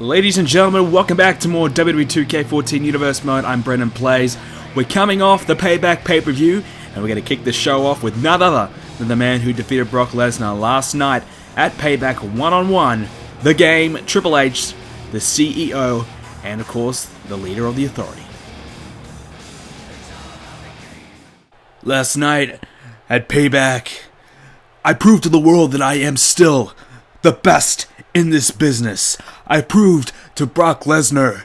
Ladies and gentlemen, welcome back to more WWE 2k14 Universe Mode. I'm BrendenPlayz. We're coming off the Payback PPV, and we're going to kick the show off with none other than the man who defeated Brock Lesnar last night at Payback one-on-one, the game, Triple H, the CEO, and of course, the leader of the Authority. Last night at Payback, I proved to the world that I am still the best in this business. I proved to Brock Lesnar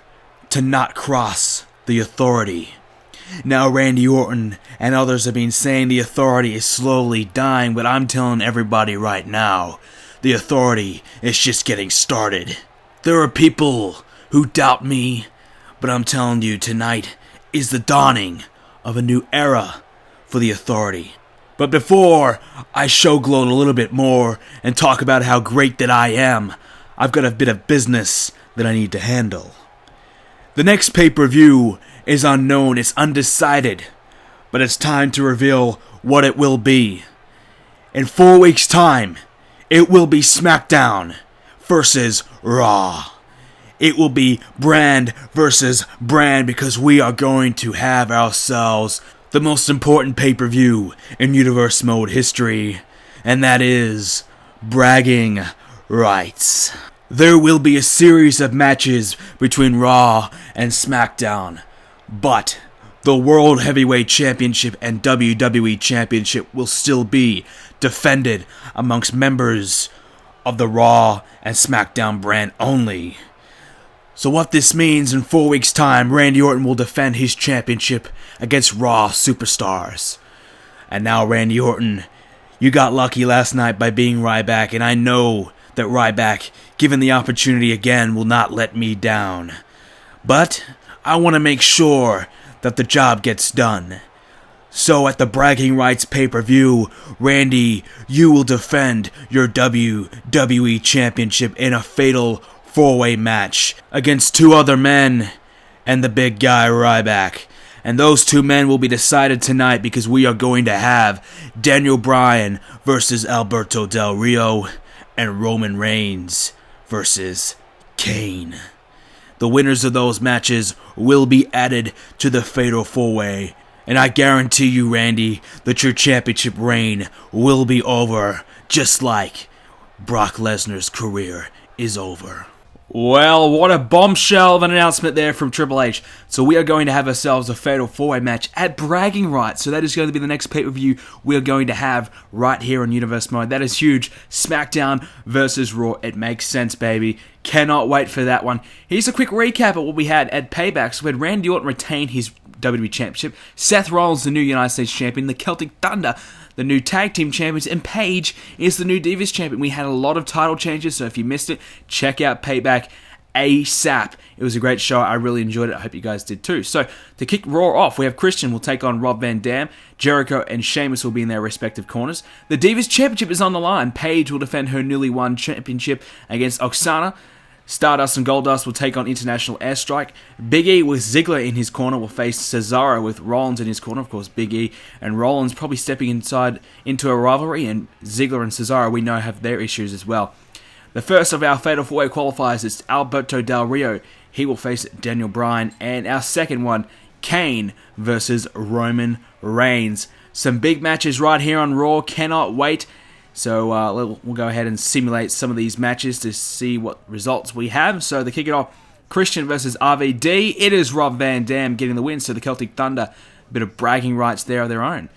to not cross the Authority. Now Randy Orton and others have been saying the Authority is slowly dying, but I'm telling everybody right now, the Authority is just getting started. There are people who doubt me, but I'm telling you, tonight is the dawning of a new era for the Authority. But before I show gloat a little bit more and talk about how great that I am, I've got a bit of business that I need to handle. The next pay-per-view is unknown, it's undecided, but it's time to reveal what it will be. In 4 weeks' time, it will be SmackDown versus Raw. It will be brand versus brand, because we are going to have ourselves the most important pay-per-view in Universe Mode history, and that is bragging rights. There will be a series of matches between Raw and SmackDown, but the World Heavyweight Championship and WWE Championship will still be defended amongst members of the Raw and SmackDown brand only. So what this means, in 4 weeks' time, Randy Orton will defend his championship against Raw superstars. And now, Randy Orton, you got lucky last night by being Ryback, and I know that Ryback, given the opportunity again, will not let me down. But I want to make sure that the job gets done. So at the Bragging Rights pay-per-view, Randy, you will defend your WWE Championship in a fatal four-way match against two other men and the big guy Ryback. And those two men will be decided tonight, because we are going to have Daniel Bryan versus Alberto Del Rio and Roman Reigns versus Kane. The winners of those matches will be added to the fatal four-way, and I guarantee you, Randy, that your championship reign will be over, just like Brock Lesnar's career is over. Well, what a bombshell of an announcement there from Triple H. So we are going to have ourselves a fatal four-way match at Bragging Rights. So that is going to be the next pay-per-view we are going to have right here on Universe Mode. That is huge. SmackDown versus Raw. It makes sense, baby. Cannot wait for that one. Here's a quick recap of what we had at Payback. So we had Randy Orton retain his WWE Championship, Seth Rollins, the new United States Champion, the Celtic Thunder, the new Tag Team Champions, and Paige is the new Divas Champion. We had a lot of title changes, so if you missed it, check out Payback ASAP. It was a great show. I really enjoyed it. I hope you guys did too. So, to kick Raw off, we have Christian will take on Rob Van Dam. Jericho and Sheamus will be in their respective corners. The Divas Championship is on the line. Paige will defend her newly won championship against Aksana. Stardust and Goldust will take on International Airstrike. Big E with Ziggler in his corner will face Cesaro with Rollins in his corner. Of course, Big E and Rollins probably stepping into a rivalry, and Ziggler and Cesaro, we know, have their issues as well. The first of our Fatal 4-Way qualifiers is Alberto Del Rio. He will face Daniel Bryan. And our second one, Kane versus Roman Reigns. Some big matches right here on Raw. Cannot wait. So we'll go ahead and simulate some of these matches to see what results we have. So to kick it off, Christian versus RVD. It is Rob Van Dam getting the win. So the Celtic Thunder, a bit of bragging rights there of their own.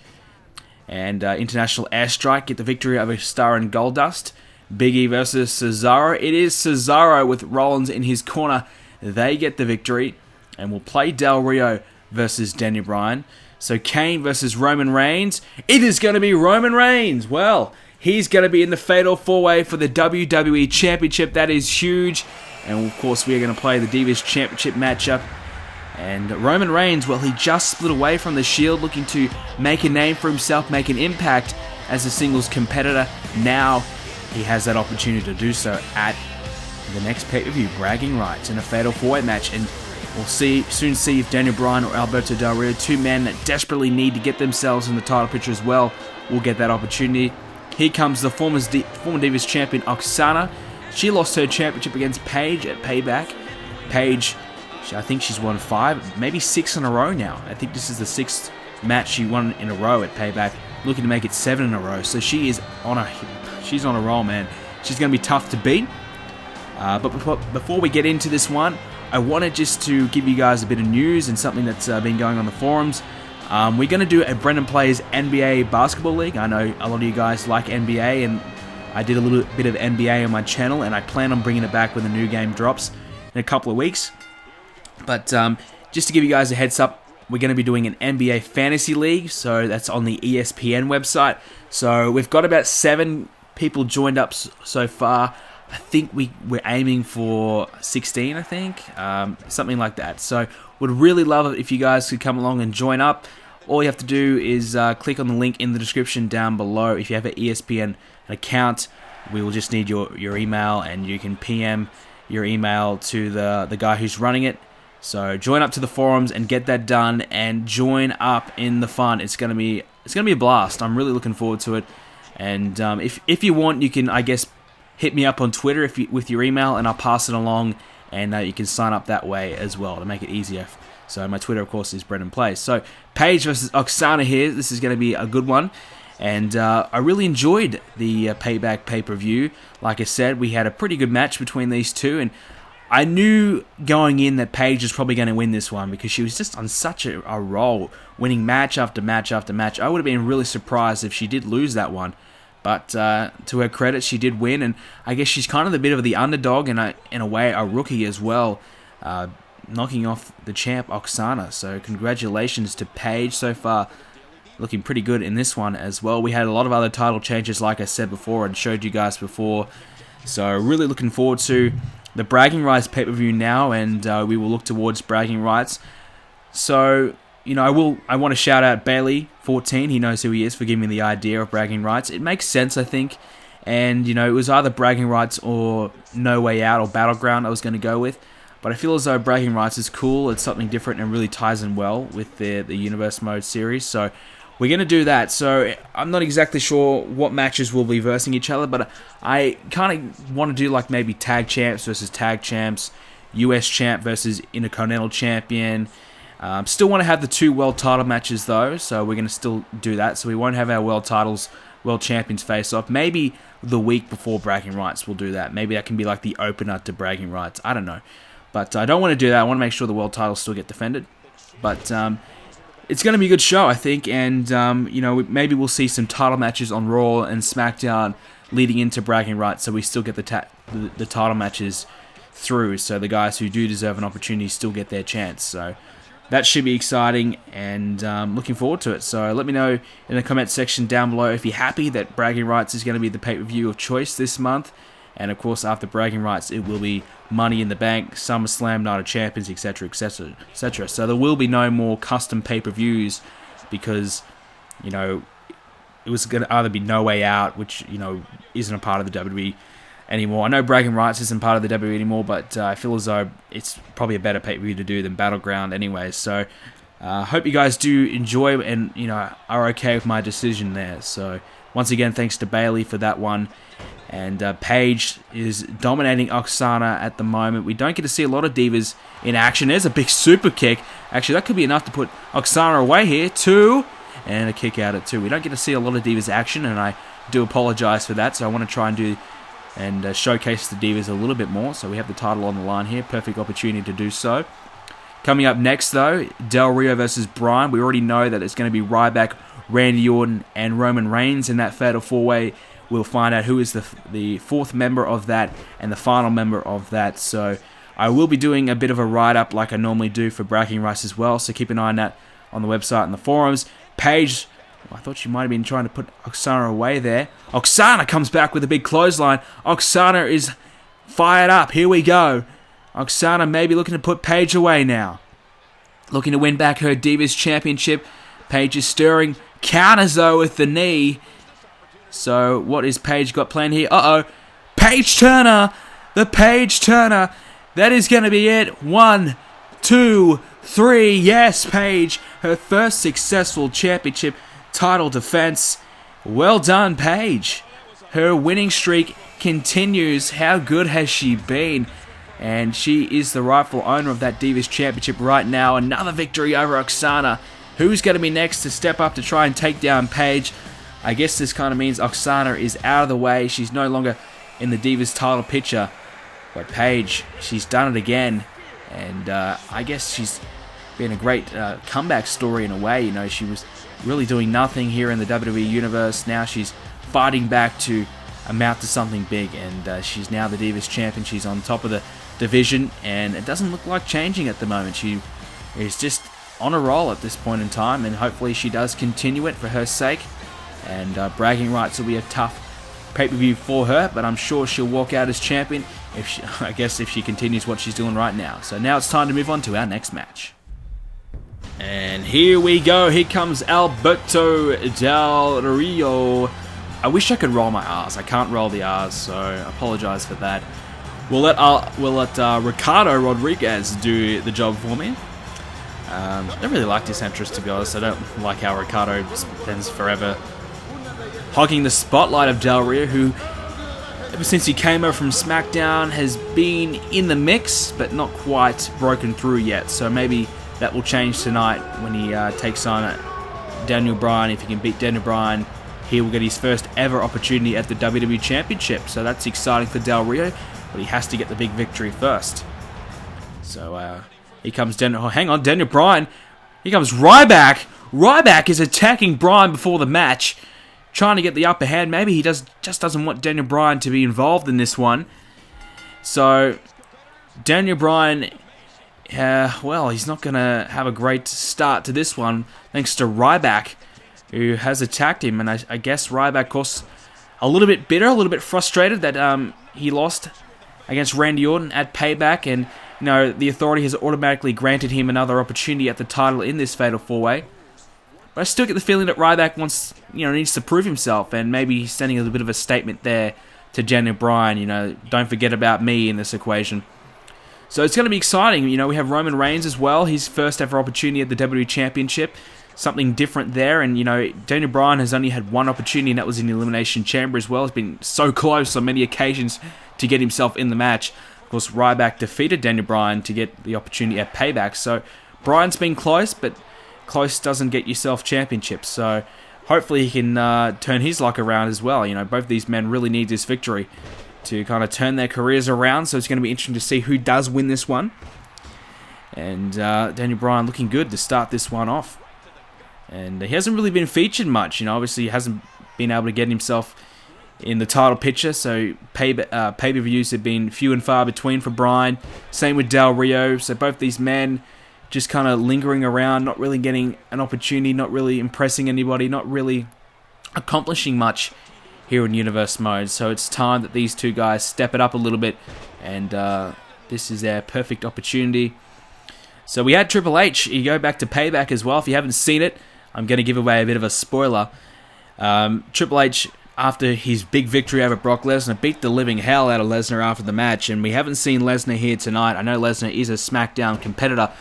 And International Airstrike get the victory over Star and Goldust. Big E versus Cesaro. It is Cesaro with Rollins in his corner. They get the victory. And we'll play Del Rio versus Daniel Bryan. So Kane versus Roman Reigns. It is going to be Roman Reigns. Well, he's going to be in the Fatal 4-Way for the WWE Championship. That is huge. And of course, we are going to play the Divas Championship matchup. And Roman Reigns, well, he just split away from the Shield, looking to make a name for himself, make an impact as a singles competitor. Now he has that opportunity to do so at the next pay-per-view, Bragging Rights, in a Fatal 4-Way match. And we'll soon see if Daniel Bryan or Alberto Del Rio, two men that desperately need to get themselves in the title picture as well, will get that opportunity. Here comes the former Divas champion, Aksana. She lost her championship against Paige at Payback. Paige, I think she's won 5, maybe 6 in a row now. I think this is the 6th match she won in a row at Payback, looking to make it 7 in a row. So she's on a roll, man. She's going to be tough to beat. But before we get into this one, I wanted just to give you guys a bit of news and something that's been going on the forums. We're going to do a BrendenPlayz NBA Basketball League. I know a lot of you guys like NBA, and I did a little bit of NBA on my channel, and I plan on bringing it back when the new game drops in a couple of weeks. But just to give you guys a heads up, we're going to be doing an NBA Fantasy League, so that's on the ESPN website. So we've got about 7 people joined up so far. I think we're aiming for 16, I think, something like that. So would really love it if you guys could come along and join up. All you have to do is click on the link in the description down below. If you have an ESPN account, we will just need your email, and you can PM your email to the guy who's running it. So join up to the forums and get that done, and join up in the fun. It's gonna be a blast. I'm really looking forward to it. And if you want, you can, I guess, hit me up on Twitter with your email, and I'll pass it along, and you can sign up that way as well to make it easier. So my Twitter, of course, is BrendenPlayz. So Paige versus Aksana here. This is going to be a good one. And I really enjoyed the Payback pay-per-view. Like I said, we had a pretty good match between these two, and I knew going in that Paige was probably going to win this one because she was just on such a roll, winning match after match after match. I would have been really surprised if she did lose that one. But to her credit, she did win, and I guess she's kind of a bit of the underdog, and in a way a rookie as well, knocking off the champ Aksana. So congratulations to Paige so far, looking pretty good in this one as well. We had a lot of other title changes, like I said before and showed you guys before. So really looking forward to the Bragging Rights pay-per-view now, and we will look towards Bragging Rights. So, you know, I want to shout out Bailey14. He knows who he is, for giving me the idea of Bragging Rights. It makes sense, I think. And, you know, it was either Bragging Rights or No Way Out or Battleground I was going to go with. But I feel as though Bragging Rights is cool. It's something different and really ties in well with the Universe Mode series. So we're going to do that. So I'm not exactly sure what matches will be versing each other, but I kind of want to do like maybe Tag Champs versus Tag Champs, US Champ versus Intercontinental Champion. Still want to have the 2 world title matches though, so we're going to still do that. So we won't have our world titles, world champions face off. Maybe the week before Bragging Rights we'll do that. Maybe that can be like the opener to Bragging Rights. I don't know. But I don't want to do that. I want to make sure the world titles still get defended. But it's going to be a good show, I think. And, you know, maybe we'll see some title matches on Raw and SmackDown leading into Bragging Rights, so we still get the title matches through. So the guys who do deserve an opportunity still get their chance. So that should be exciting, and looking forward to it. So let me know in the comment section down below if you're happy that Bragging Rights is going to be the pay-per-view of choice this month. And of course, after Bragging Rights, it will be Money in the Bank, SummerSlam, Night of Champions, etc., etc., etc. So there will be no more custom pay-per-views because, you know, it was going to either be No Way Out, which, you know, isn't a part of the WWE anymore. I know Bragging Rights isn't part of the WWE anymore, but I feel as though it's probably a better pay-per-view to do than Battleground anyway. So hope you guys do enjoy and, you know, are okay with my decision there. So once again, thanks to Bailey for that one. And Paige is dominating Aksana at the moment. We don't get to see a lot of Divas in action. There's a big super kick. Actually, that could be enough to put Aksana away here. 2. And a kick out at 2. We don't get to see a lot of Divas action, and I do apologize for that. So I want to try and do and showcase the Divas a little bit more. So we have the title on the line here. Perfect opportunity to do so. Coming up next, though, Del Rio versus Bryan. We already know that it's going to be Ryback, Randy Orton, and Roman Reigns in that fatal 4-way. We'll find out who is the 4th member of that and the final member of that. So I will be doing a bit of a write-up like I normally do for Bragging Rights as well. So keep an eye on that on the website and the forums. Paige, I thought she might have been trying to put Aksana away there. Aksana comes back with a big clothesline. Aksana is fired up. Here we go. Aksana maybe looking to put Paige away now. Looking to win back her Divas Championship. Paige is stirring. Counters though with the knee. So what is Paige got planned here? Uh-oh. Paige Turner. The Paige Turner. That is going to be it. 1, 2, 3. Yes, Paige. Her first successful championship title defense. Well done, Paige. her winning streak continues. How good has she been? And she is the rightful owner of that Divas Championship right now. Another victory over Aksana. Who's going to be next to step up to try and take down Paige? I guess this kind of means Aksana is out of the way. She's no longer in the Divas title picture. But Paige, she's done it again. And I guess she's been a great comeback story in a way. You know, she was really doing nothing here in the WWE Universe. Now she's fighting back to amount to something big. And she's now the Divas Champion. She's on top of the division. And it doesn't look like changing at the moment. She is just on a roll at this point in time. And hopefully she does continue it for her sake. And bragging rights will be a tough pay-per-view for her, but I'm sure she'll walk out as champion if she continues what she's doing right now. So now it's time to move on to our next match. And here we go. Here comes Alberto Del Rio. I wish I could roll my R's. I can't roll the R's, so I apologize for that. We'll let Ricardo Rodriguez do the job for me. I don't really like this entrance, to be honest. I don't like how Ricardo spends forever hogging the spotlight of Del Rio, who, ever since he came over from SmackDown, has been in the mix, but not quite broken through yet. So maybe that will change tonight when he takes on Daniel Bryan. If he can beat Daniel Bryan, he will get his first ever opportunity at the WWE Championship. So that's exciting for Del Rio, but he has to get the big victory first. So here comes Daniel. Oh, hang on, Daniel Bryan. Here comes Ryback. Ryback is attacking Bryan before the match, trying to get the upper hand. Maybe he just doesn't want Daniel Bryan to be involved in this one. So Daniel Bryan, well, he's not going to have a great start to this one, thanks to Ryback, who has attacked him. And I guess Ryback, of course, a little bit bitter, a little bit frustrated that he lost against Randy Orton at Payback. And, you know, the Authority has automatically granted him another opportunity at the title in this Fatal 4-Way. But I still get the feeling that Ryback needs to prove himself, and maybe he's sending a little bit of a statement there to Daniel Bryan. You know, don't forget about me in this equation. So it's going to be exciting. You know, we have Roman Reigns as well, his first ever opportunity at the WWE Championship. Something different there, and you know, Daniel Bryan has only had one opportunity, and that was in the Elimination Chamber as well. He's been so close on many occasions to get himself in the match. Of course, Ryback defeated Daniel Bryan to get the opportunity at Payback. So Bryan's been close, but close doesn't get yourself championships. So hopefully he can turn his luck around as well. You know, both these men really need this victory to kind of turn their careers around. So it's going to be interesting to see who does win this one. And Daniel Bryan looking good to start this one off. And he hasn't really been featured much. You know, obviously he hasn't been able to get himself in the title picture. So pay-per-views have been few and far between for Bryan. Same with Del Rio. So both these men just kind of lingering around, not really getting an opportunity, not really impressing anybody, not really accomplishing much here in Universe Mode. So it's time that these two guys step it up a little bit, and this is their perfect opportunity. So we had Triple H. You go back to Payback as well. If you haven't seen it, I'm going to give away a bit of a spoiler. Triple H, after his big victory over Brock Lesnar, beat the living hell out of Lesnar after the match, and we haven't seen Lesnar here tonight. I know Lesnar is a SmackDown competitor,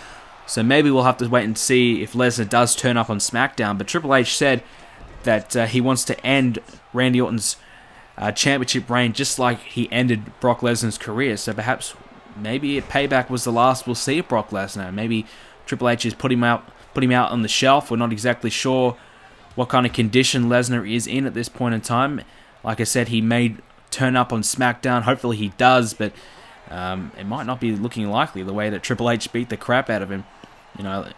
so maybe we'll have to wait and see if Lesnar does turn up on SmackDown. But Triple H said that he wants to end Randy Orton's championship reign just like he ended Brock Lesnar's career. So perhaps, maybe Payback was the last we'll see of Brock Lesnar. Maybe Triple H has put him out on the shelf. We're not exactly sure what kind of condition Lesnar is in at this point in time. Like I said, he may turn up on SmackDown. Hopefully he does, but it might not be looking likely the way that Triple H beat the crap out of him. You know,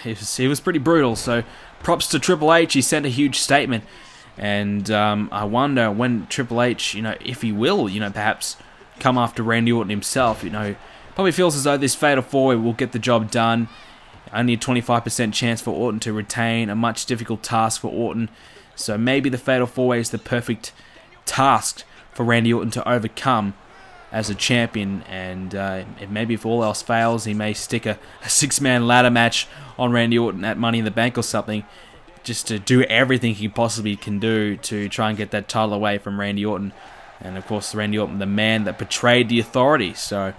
it was pretty brutal. So props to Triple H. He sent a huge statement, and I wonder when Triple H, you know, if he will, you know, perhaps come after Randy Orton himself. You know, probably feels as though this Fatal 4-Way will get the job done. Only a 25% chance for Orton to retain, a much difficult task for Orton. So maybe the Fatal 4-Way is the perfect task for Randy Orton to overcome as a champion, and maybe if all else fails, he may stick a six-man ladder match on Randy Orton at Money in the Bank or something, just to do everything he possibly can do to try and get that title away from Randy Orton. And of course, Randy Orton, the man that betrayed the Authority. So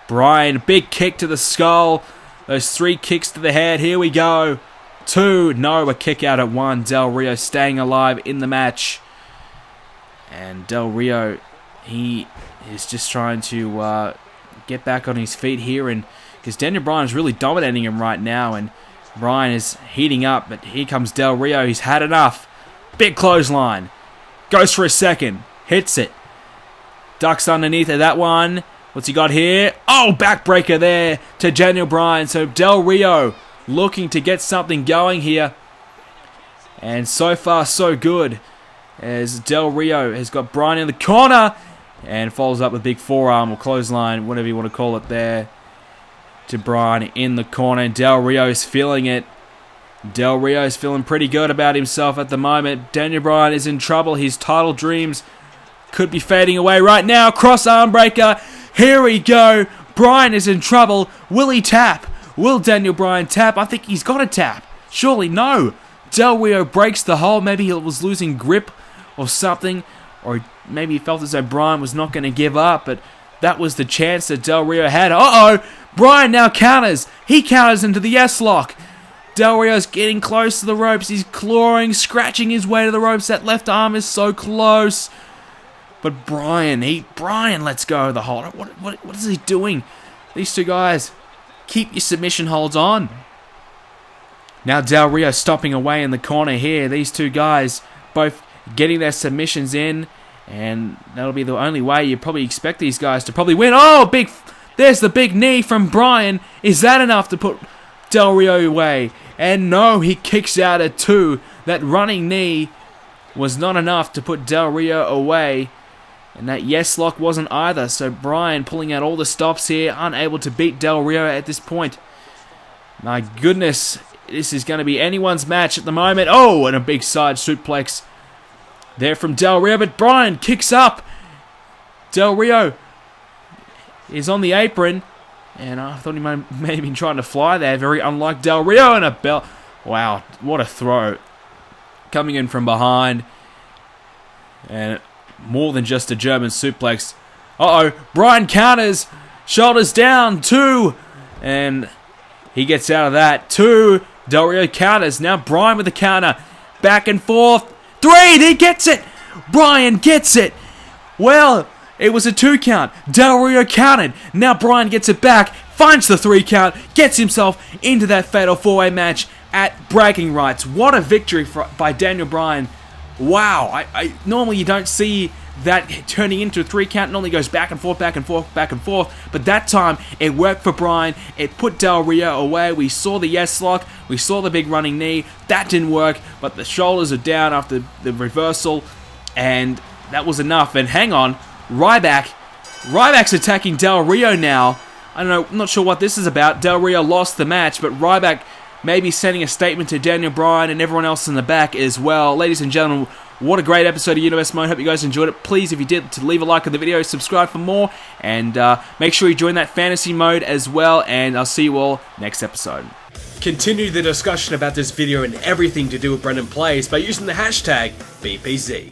Bryan, big kick to the skull, those 3 kicks to the head, here we go. 2, no, a kick out at 1. Del Rio staying alive in the match. And Del Rio, he is just trying to get back on his feet here, and because Daniel Bryan is really dominating him right now, and Bryan is heating up, but here comes Del Rio. He's had enough. Big clothesline. Goes for a second. Hits it. Ducks underneath of that one. What's he got here? Oh, backbreaker there to Daniel Bryan. So Del Rio looking to get something going here. And so far, so good. As Del Rio has got Bryan in the corner. And follows up with big forearm or clothesline, whatever you want to call it there. To Bryan in the corner. Del Rio is feeling it. Del Rio is feeling pretty good about himself at the moment. Daniel Bryan is in trouble. His title dreams could be fading away right now. Cross arm breaker. Here we go. Bryan is in trouble. Will he tap? Will Daniel Bryan tap? I think he's got to tap. Surely no. Del Rio breaks the hold. Maybe he was losing grip or something. Or maybe he felt as though Bryan was not going to give up. But that was the chance that Del Rio had. Uh-oh. Bryan now counters. He counters into the S-lock. Del Rio's getting close to the ropes. He's clawing, scratching his way to the ropes. That left arm is so close. But Bryan lets go of the hold. What is he doing? These two guys, keep your submission holds on. Now Del Rio stopping away in the corner here. These two guys both getting their submissions in. And that'll be the only way you probably expect these guys to probably win. Oh, there's the big knee from Bryan. Is that enough to put Del Rio away? And no, he kicks out at 2. That running knee was not enough to put Del Rio away. And that yes lock wasn't either. So Bryan pulling out all the stops here, unable to beat Del Rio at this point. My goodness, this is going to be anyone's match at the moment. Oh, and a big side suplex there from Del Rio. But Bryan kicks up. Del Rio is on the apron. And I thought he may have been trying to fly there. Very unlike Del Rio, and a bell. Wow, what a throw. Coming in from behind. And more than just a German suplex. Uh-oh, Bryan counters. Shoulders down, 2. And he gets out of that. 2. Del Rio counters. Now Bryan with the counter. Back and forth. 3, he gets it. Bryan gets it. Well, it was a 2 count. Del Rio counted. Now Bryan gets it back. Finds the 3 count. Gets himself into that fatal 4-way match at bragging rights. What a victory by Daniel Bryan. Wow. I normally you don't see that turning into a 3 count. It normally goes back and forth, back and forth, back and forth. But that time, it worked for Bryan. It put Del Rio away. We saw the yes lock. We saw the big running knee. That didn't work. But the shoulders are down after the reversal. And that was enough. And hang on. Ryback's attacking Del Rio now. I don't know, I'm not sure what this is about. Del Rio lost the match, but Ryback may be sending a statement to Daniel Bryan and everyone else in the back as well. Ladies and gentlemen, what a great episode of Universe Mode. Hope you guys enjoyed it. Please, if you did, to leave a like on the video, subscribe for more, and make sure you join that fantasy mode as well, and I'll see you all next episode. Continue the discussion about this video and everything to do with BrendenPlayz by using the hashtag BPZ.